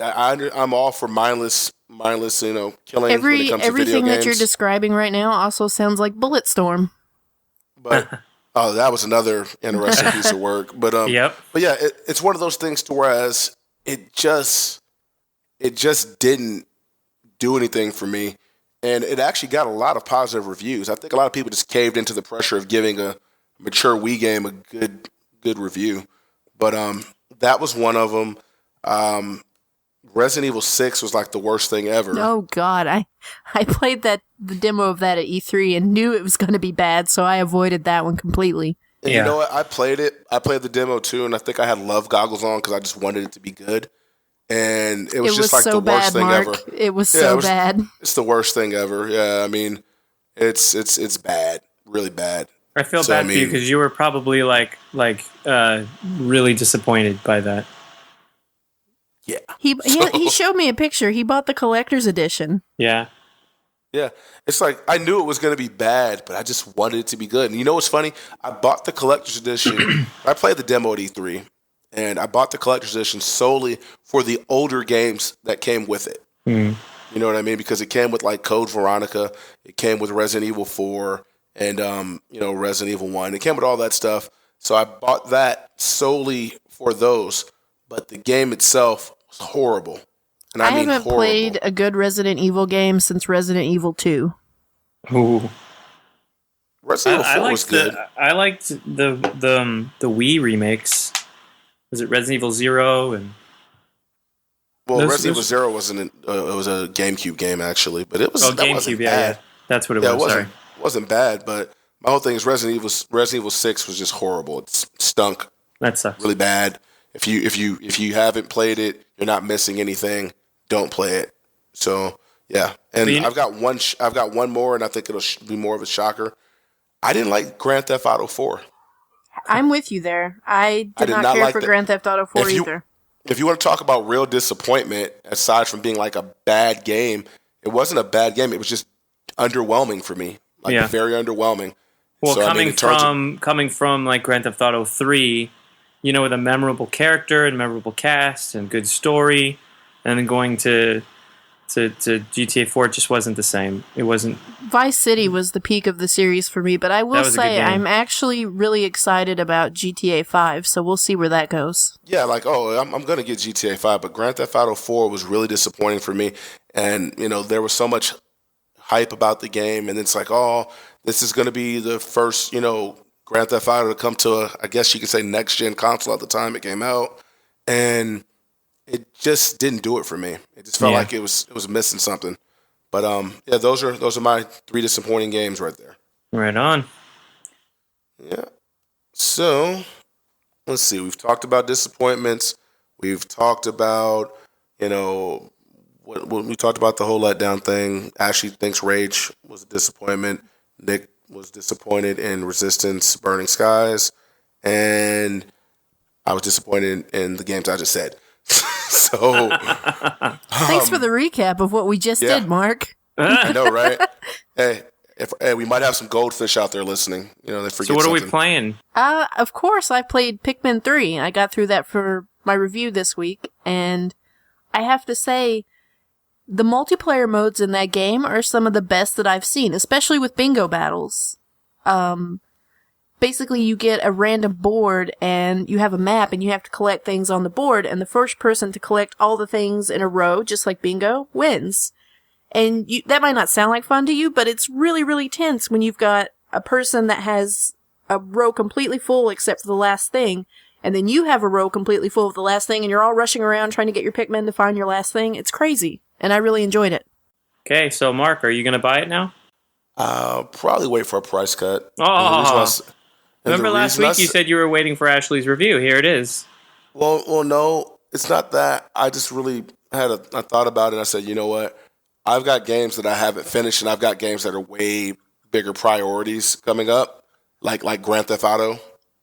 I'm all for mindless, killing when it comes to video games. Everything that you're describing right now also sounds like Bulletstorm. But that was another interesting piece of work. But yep. But yeah, it's one of those things to whereas it just didn't do anything for me, and it actually got a lot of positive reviews. I think a lot of people just caved into the pressure of giving a mature Wii game a good review. But that was one of them. Resident Evil 6 was like the worst thing ever. Oh God, I played the demo of that at E3 and knew it was going to be bad, so I avoided that one completely. And you know what? I played it. I played the demo too, and I think I had love goggles on because I just wanted it to be good. And it was just like so the worst bad, thing Mark. ever. It was so bad. It's the worst thing ever. Yeah, I mean, it's bad, really bad. I feel bad for you because you were probably like really disappointed by that. Yeah. He showed me a picture. He bought the collector's edition. Yeah. Yeah. It's like I knew it was going to be bad, but I just wanted it to be good. And you know what's funny? I bought the collector's edition. I played the demo at E3, and I bought the collector's edition solely for the older games that came with it. Mm. You know what I mean? Because it came with like Code Veronica, it came with Resident Evil 4, and Resident Evil 1. It came with all that stuff. So I bought that solely for those. But the game itself was horrible. And I mean haven't horrible. Played a good Resident Evil game since Resident Evil 2. Ooh. Resident Evil 4 was good. I liked the Wii remakes. Was it Resident Evil 0? Resident Evil 0 wasn't. It was a GameCube game actually, but it was. GameCube, yeah. That's what it was. It wasn't bad, but my whole thing is Resident Evil 6 was just horrible. It stunk That sucks. really bad. If you haven't played it, you're not missing anything. Don't play it. So yeah, and I've got one more, and I think it'll be more of a shocker. I didn't like Grand Theft Auto 4. I'm with you there. I did not care for Grand Theft Auto 4 either. If you want to talk about real disappointment, aside from being like a bad game, it wasn't a bad game. It was just underwhelming for me. Very underwhelming. Well, so, coming from like Grand Theft Auto 3, with a memorable character and memorable cast and good story, and then going to GTA 4, it just wasn't the same. It wasn't. Vice City was the peak of the series for me, but I will say I'm actually really excited about GTA 5, so we'll see where that goes. Yeah, I'm going to get GTA 5, but Grand Theft Auto 4 was really disappointing for me. And, there was so much hype about the game, and it's like, this is going to be the first, Grand Theft Auto to come to I guess you could say next-gen console at the time it came out. And it just didn't do it for me. It just felt like it was missing something. But those are my 3 disappointing games right there. Right on. Yeah. So let's see. We've talked about disappointments. We've talked about we talked about the whole letdown thing. Ashley thinks Rage was a disappointment. Nick was disappointed in Resistance, Burning Skies, and I was disappointed in the games I just said. So, thanks for the recap of what we just did, Mark. I know, right? Hey, we might have some goldfish out there listening. They forget. So, what are we playing? Of course, I played Pikmin 3. I got through that for my review this week, and I have to say, the multiplayer modes in that game are some of the best that I've seen, especially with bingo battles. Basically, you get a random board, and you have a map, and you have to collect things on the board, and the first person to collect all the things in a row, just like bingo, wins. And that might not sound like fun to you, but it's really, really tense when you've got a person that has a row completely full except for the last thing, and then you have a row completely full of the last thing, and you're all rushing around trying to get your Pikmin to find your last thing. It's crazy, and I really enjoyed it. Okay, so Mark, are you going to buy it now? I'll probably wait for a price cut. Remember last week you said you were waiting for Ashley's review. Here it is. Well, no, it's not that. I just really I thought about it, and I said, you know what? I've got games that I haven't finished, and I've got games that are way bigger priorities coming up, like Grand Theft Auto.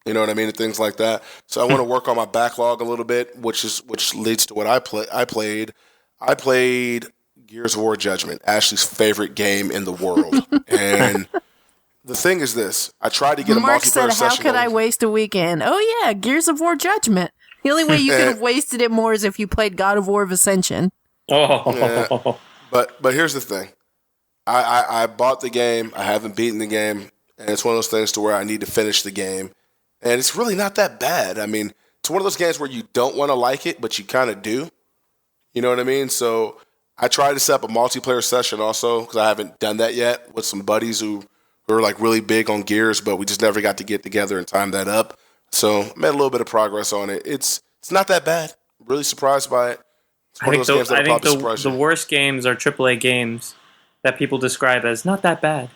You know what I mean? And things like that. So I want to work on my backlog a little bit, which leads to what I played. I played Gears of War Judgment, Ashley's favorite game in the world. And the thing is this. I tried to get a multiplayer session. Mark said, how could I waste a weekend? Oh, yeah, Gears of War Judgment. The only way you could have wasted it more is if you played God of War of Ascension. Yeah. But here's the thing. I bought the game. I haven't beaten the game. And it's one of those things to where I need to finish the game. And it's really not that bad. I mean, it's one of those games where you don't want to like it, but you kind of do. You know what I mean? So I tried to set up a multiplayer session also because I haven't done that yet with some buddies who are like really big on Gears, but we just never got to get together and time that up. So I made a little bit of progress on it. It's not that bad. I'm really surprised by it. It's one of those games that'll probably surprise you. The worst games are AAA games that people describe as not that bad.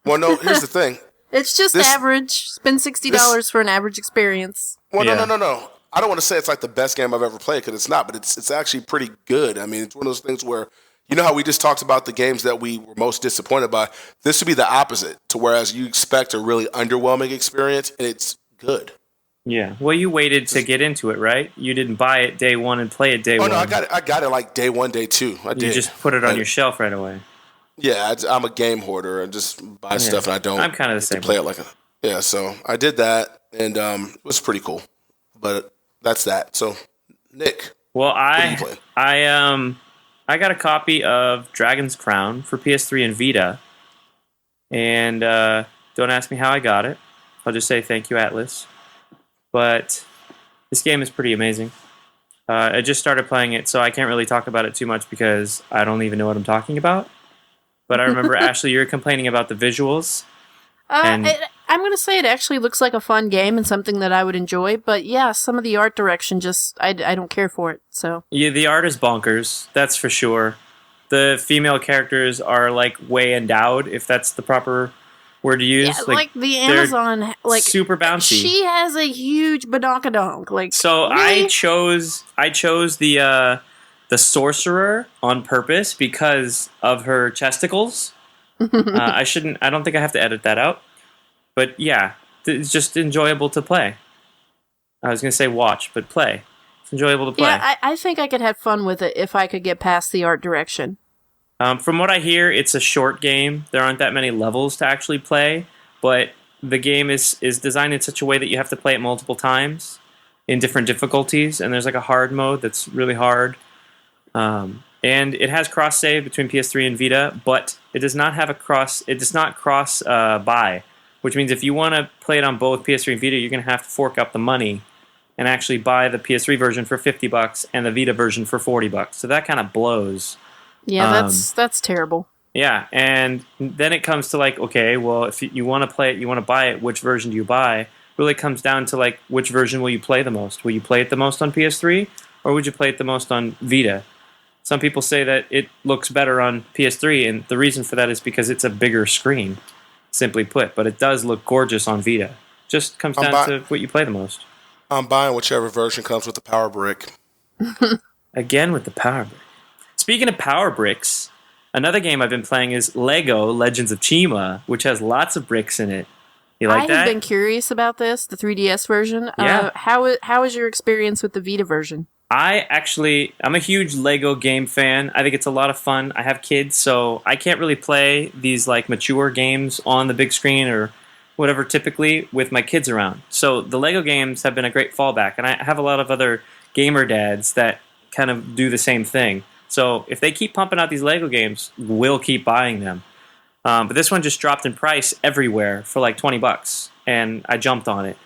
Well, no, here's the thing. It's just average. Spend $60 for an average experience. Well, no. I don't want to say it's like the best game I've ever played because it's not, but it's actually pretty good. I mean, it's one of those things where, you know how we just talked about the games that we were most disappointed by? This would be the opposite, to whereas you expect a really underwhelming experience, and it's good. Yeah. Well, you waited to get into it, right? You didn't buy it day one and play it day one. Oh, no, I got it like day one, day two. I did. You just put it on your shelf right away. Yeah, I'm a game hoarder. I just buy stuff and I don't. I'm kind of the same. Play it like so I did that and it was pretty cool. But that's that. So, Nick. Well, I got a copy of Dragon's Crown for PS3 and Vita, and don't ask me how I got it. I'll just say thank you, Atlas. But this game is pretty amazing. I just started playing it, so I can't really talk about it too much because I don't even know what I'm talking about. But I remember, Ashley, you were complaining about the visuals. I'm going to say it actually looks like a fun game and something that I would enjoy. But yeah, some of the art direction I don't care for it. So yeah, the art is bonkers. That's for sure. The female characters are like way endowed, if that's the proper word to use. Yeah, like the Amazon, like super bouncy. She has a huge badonkadonk. Like, so really? I chose the sorcerer on purpose because of her chesticles. I don't think I have to edit that out. But yeah, it's just enjoyable to play. I was going to say watch, but play. It's enjoyable to play. Yeah, I think I could have fun with it if I could get past the art direction. From what I hear, it's a short game. There aren't that many levels to actually play, but the game is designed in such a way that you have to play it multiple times in different difficulties, and there's like a hard mode that's really hard. And it has cross-save between PS3 and Vita, but it does not have it does not cross buy, which means if you want to play it on both PS3 and Vita, you're going to have to fork up the money and actually buy the PS3 version for $50 and the Vita version for $40. So that kind of blows. Yeah, that's terrible. Yeah, and then it comes to like, okay, well, if you want to play it, you want to buy it, which version do you buy? Really comes down to like, which version will you play the most? Will you play it the most on PS3, or would you play it the most on Vita? Some people say that it looks better on PS3, and the reason for that is because it's a bigger screen, simply put, but it does look gorgeous on Vita. Just comes down to what you play the most. I'm buying whichever version comes with the power brick. Again with the power brick. Speaking of power bricks, another game I've been playing is Lego Legends of Chima, which has lots of bricks in it. You like that? I have been curious about this, the 3DS version. Yeah. How is your experience with the Vita version? I'm a huge Lego game fan. I think it's a lot of fun. I have kids, so I can't really play these like mature games on the big screen or whatever typically with my kids around. So the Lego games have been a great fallback, and I have a lot of other gamer dads that kind of do the same thing. So if they keep pumping out these Lego games, we'll keep buying them. But this one just dropped in price everywhere for like $20, and I jumped on it.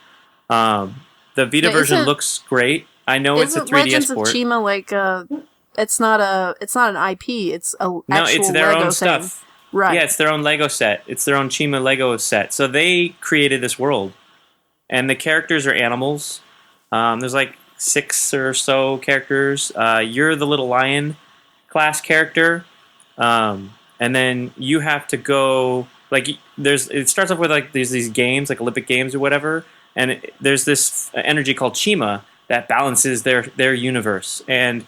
The Vita version looks great. I know it's a 3DS Legends port. of Chima like it's not an IP. It's it's their Lego own thing. stuff. Right. Yeah, it's their own Lego set. It's their own Chima Lego set. So they created this world, and the characters are animals. There's like 6 or so characters. You're the little lion class character, and then you have to go like it starts off with like there's these games like Olympic Games or whatever, and there's this energy called Chima that balances their universe, and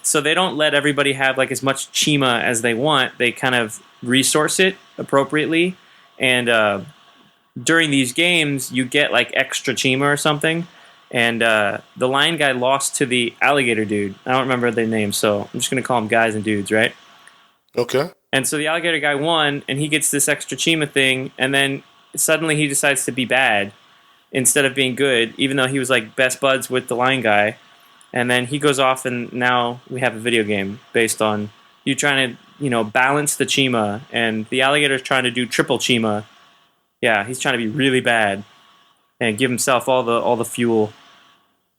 so they don't let everybody have like as much Chima as they want. They kind of resource it appropriately, and during these games you get like extra Chima or something. And the lion guy lost to the alligator dude. I don't remember their names, so I'm just going to call them guys and dudes, right? Okay. And so the alligator guy won, and he gets this extra Chima thing, and then suddenly he decides to be bad instead of being good, even though he was like best buds with the lion guy. And then he goes off, and now we have a video game based on you trying to, balance the Chima, and the alligator's trying to do triple Chima. Yeah, he's trying to be really bad and give himself all the fuel.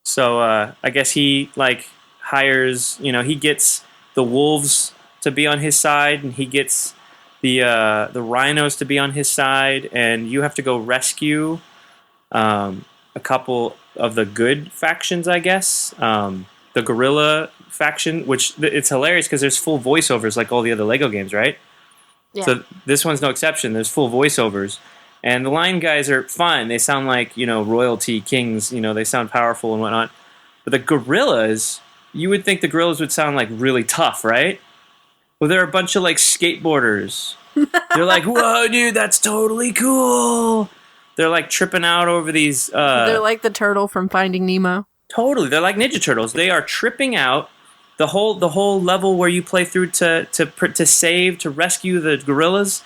So I guess he like hires, he gets the wolves to be on his side, and he gets the rhinos to be on his side, and you have to go rescue a couple of the good factions, I guess. The gorilla faction, which it's hilarious because there's full voiceovers like all the other Lego games, right? Yeah. So this one's no exception. There's full voiceovers. And the lion guys are fine. They sound like, royalty kings. They sound powerful and whatnot. But the gorillas, you would think the gorillas would sound like really tough, right? Well, they're a bunch of like skateboarders. They're like, whoa, dude, that's totally cool. They're like tripping out over these. They're like the turtle from Finding Nemo. Totally, they're like Ninja Turtles. They are tripping out. The whole level where you play through to save, to rescue the gorillas.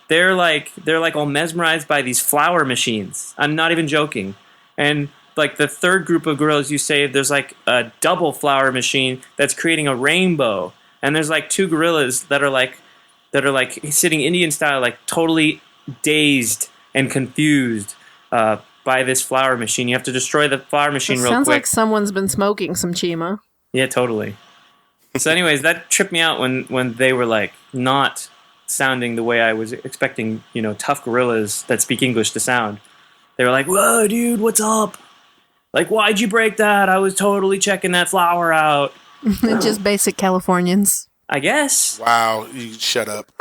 They're like all mesmerized by these flower machines. I'm not even joking. And like the third group of gorillas you save, there's like a double flower machine that's creating a rainbow. And there's like 2 gorillas that are like sitting Indian style, like totally dazed and confused by this flower machine. You have to destroy the flower machine real quick. Sounds like someone's been smoking some Chima. Yeah, totally. So anyways, that tripped me out when they were like not sounding the way I was expecting, tough gorillas that speak English to sound. They were like, whoa, dude, what's up? Like, why'd you break that? I was totally checking that flower out. Just basic Californians. I guess. Wow, you shut up.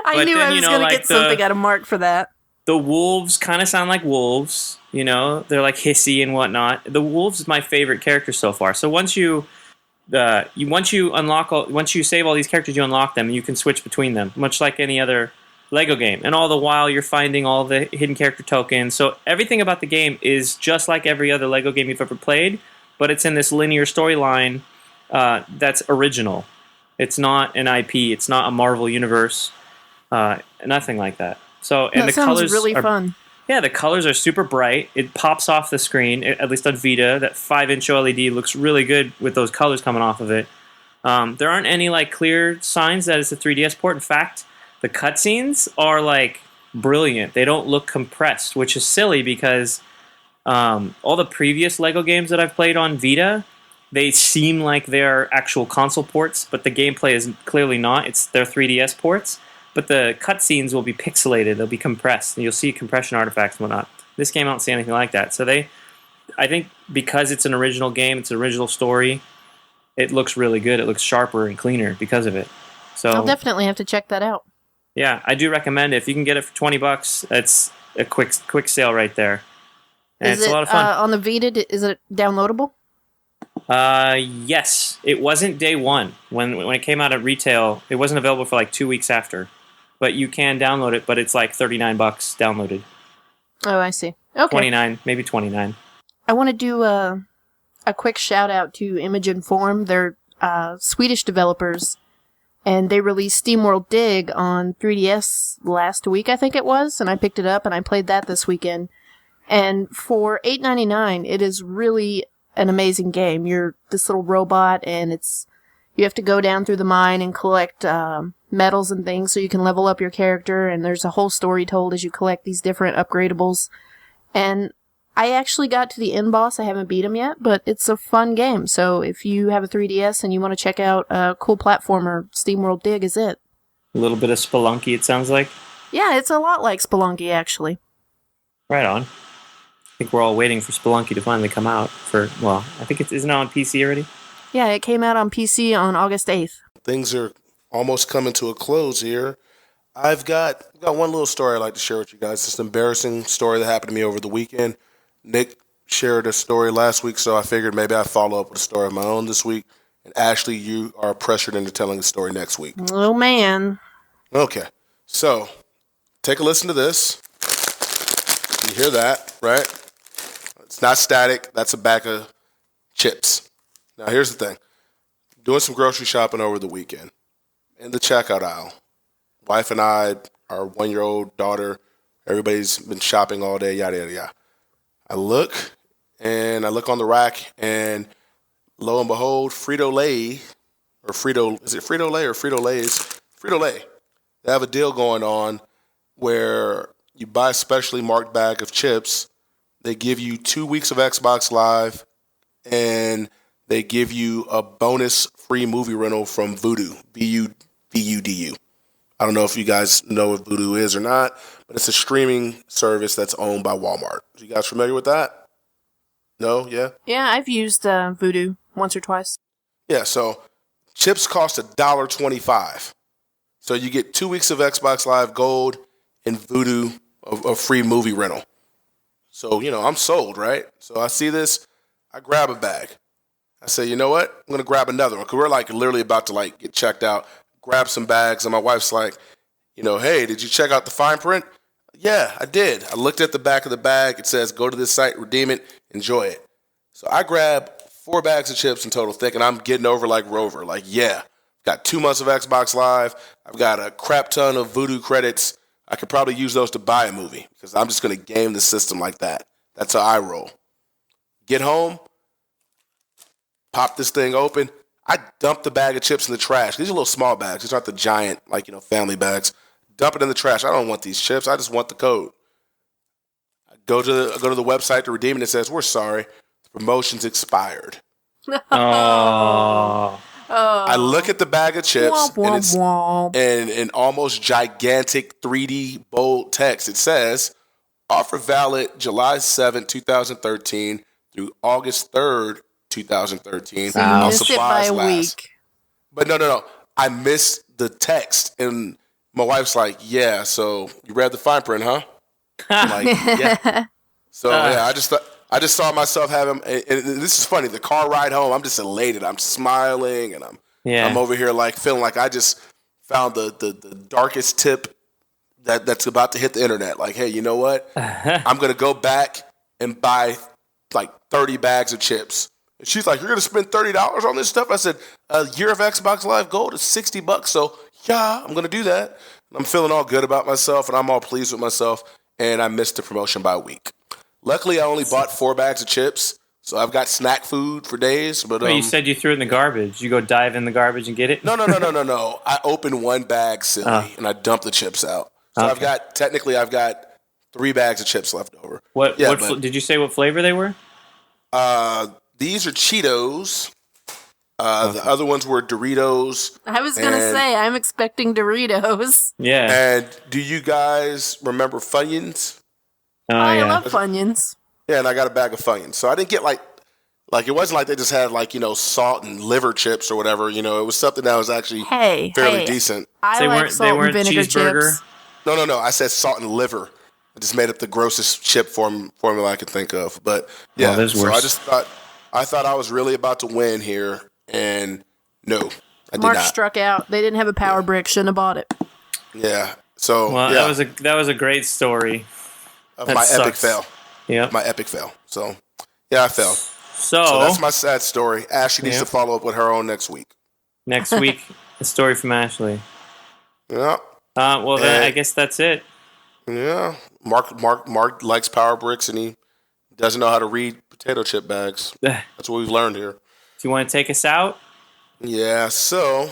I knew I was going to get something out of Mark for that. The wolves kind of sound like wolves. They're like hissy and whatnot. The wolves is my favorite character so far. So once you save all these characters, you unlock them, and you can switch between them, much like any other Lego game. And all the while, you're finding all the hidden character tokens. So everything about the game is just like every other Lego game you've ever played, but it's in this linear storyline that's original. It's not an IP. It's not a Marvel universe. Nothing like that. So, and that the sounds colors really are fun. Yeah, the colors are super bright. It pops off the screen, at least on Vita. That 5-inch OLED looks really good with those colors coming off of it. There aren't any clear signs that it's a 3DS port. In fact, the cutscenes are brilliant. They don't look compressed, which is silly because all the previous Lego games that I've played on Vita, they seem like they're actual console ports, but the gameplay is clearly not. It's their 3DS ports. But the cutscenes will be pixelated. They'll be compressed. And you'll see compression artifacts and whatnot. This game, I don't see anything like that. So I think because it's an original game, it's an original story, it looks really good. It looks sharper and cleaner because of it. So I'll definitely have to check that out. Yeah, I do recommend it. If you can get it for $20, it's a quick sale right there. And it's a lot of fun. On the Vita, is it downloadable? Yes. It wasn't day one. When it came out at retail, it wasn't available for 2 weeks after. But you can download it, but it's $39 downloaded. Oh, I see. Okay. 29, maybe 29. I want to do a quick shout out to Image and Form. They're Swedish developers, and they released SteamWorld Dig on 3DS last week, I think it was, and I picked it up and I played that this weekend. And for $8.99, it is really an amazing game. You're this little robot, and you have to go down through the mine and collect medals and things so you can level up your character, and there's a whole story told as you collect these different upgradables. And I actually got to the end boss. I haven't beat him yet, but it's a fun game. So if you have a 3DS and you want to check out a cool platformer, SteamWorld Dig is it. A little bit of Spelunky, it sounds like. Yeah, it's a lot like Spelunky, actually. Right on. I think we're all waiting for Spelunky to finally come out I think isn't it on PC already? Yeah, it came out on PC on August 8th. Things are almost coming to a close here. I've got one little story I'd like to share with you guys. It's an embarrassing story that happened to me over the weekend. Nick shared a story last week, so I figured maybe I'd follow up with a story of my own this week. And Ashley, you are pressured into telling the story next week. Oh, man. Okay. So, take a listen to this. You hear that, right? It's not static. That's a bag of chips. Now, here's the thing. Doing some grocery shopping over the weekend. In the checkout aisle. Wife and I, our 1-year-old daughter, everybody's been shopping all day, yada, yada, yada. I look on the rack, and lo and behold, Frito-Lay, is it Frito-Lay or Frito-Lay's? Frito-Lay. They have a deal going on where you buy a specially marked bag of chips, they give you 2 weeks of Xbox Live, and they give you a bonus free movie rental from Vudu, V-U-D-U. I don't know if you guys know what Vudu is or not, but it's a streaming service that's owned by Walmart. Are you guys familiar with that? No? Yeah? Yeah, I've used Vudu once or twice. Yeah, so chips cost $1.25. So you get 2 weeks of Xbox Live Gold and Vudu, a free movie rental. So, I'm sold, right? So I see this, I grab a bag. I say, you know what? I'm going to grab another one. Because we're literally about to get checked out. Grab some bags. And my wife's like, hey, did you check out the fine print? Yeah, I did. I looked at the back of the bag. It says, go to this site, redeem it, enjoy it. So I grab 4 bags of chips in total, thinking I'm getting over like Rover. Yeah, got 2 months of Xbox Live. I've got a crap ton of Vudu credits. I could probably use those to buy a movie because I'm just going to game the system like that. That's how I roll. Get home. Pop this thing open. I dump the bag of chips in the trash. These are little small bags. These aren't the giant, family bags. Dump it in the trash. I don't want these chips. I just want the code. I go to the website to redeem it. It says, we're sorry. The promotion's expired. Oh. I look at the bag of chips, and it's in almost gigantic 3D bold text. It says, offer valid July 7th, 2013 through August 3rd, 2013. So you missed it by a week. But no. I missed the text. And My wife's like, yeah, so you read the fine print, huh? I'm like, yeah. So yeah, I just saw myself having, and this is funny. The car ride home, I'm just elated. I'm smiling, and I'm over here like feeling like I just found the darkest tip that's about to hit the internet. Like, hey, you know what? I'm gonna go back and buy like 30 bags of chips. And she's like, you're gonna spend $30 on this stuff? I said, a year of Xbox Live Gold is $60, so yeah, I'm gonna do that. I'm feeling all good about myself, and I'm all pleased with myself. And I missed the promotion by a week. Luckily, I only bought 4 bags of chips, so I've got snack food for days. But you said you threw it in the garbage. You go dive in the garbage and get it? No. I opened 1 bag, silly, and I dumped the chips out. So I've got 3 bags of chips left over. What did you say what flavor they were? These are Cheetos. The other ones were Doritos. I was going to say, I'm expecting Doritos. Yeah. And do you guys remember Funyuns? I love Funyuns. Yeah, and I got a bag of Funyuns. So I didn't get like it wasn't like they just had salt and liver chips or whatever. It was something that was actually fairly decent. I like salt and vinegar chips. No. I said salt and liver. I just made up the grossest chip formula I could think of. But yeah, so I thought I was really about to win here, and no, I did Mark not. struck out. They didn't have a power brick. Shouldn't have bought it. Yeah. So that was a great story. Of my epic fail. Yeah. My epic fail. So yeah, I failed. So that's my sad story. Ashley needs to follow up with her own next week. Next week, a story from Ashley. Yeah. Then I guess that's it. Yeah. Mark likes power bricks, and he doesn't know how to read potato chip bags. That's what we've learned here. Do you want to take us out? Yeah. So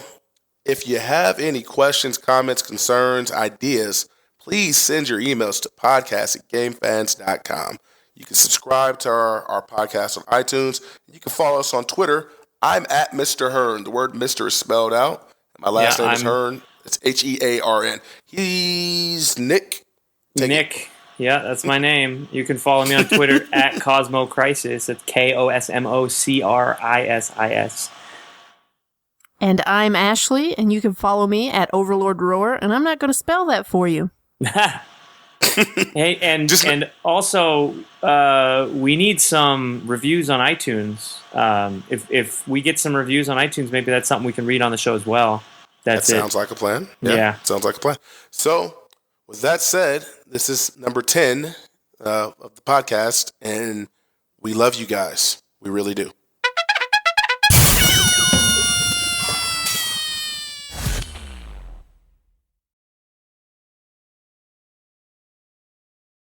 if you have any questions, comments, concerns, ideas, please send your emails to podcast@gamefans.com. You can subscribe to our podcast on iTunes. You can follow us on Twitter. I'm at Mr. Hearn. The word Mr. is spelled out. My last name is Hearn. It's Hearn. He's Nick. Nick. Yeah, that's my name. You can follow me on Twitter at Cosmo Crisis. It's KOSMOCRISIS. And I'm Ashley, and you can follow me at Overlord Roar, and I'm not going to spell that for you. Hey, and also we need some reviews on iTunes. If we get some reviews on iTunes, maybe that's something we can read on the show as well. That sounds like a plan. Yeah, sounds like a plan. So, with that said, this is number 10 of the podcast, and we love you guys. We really do.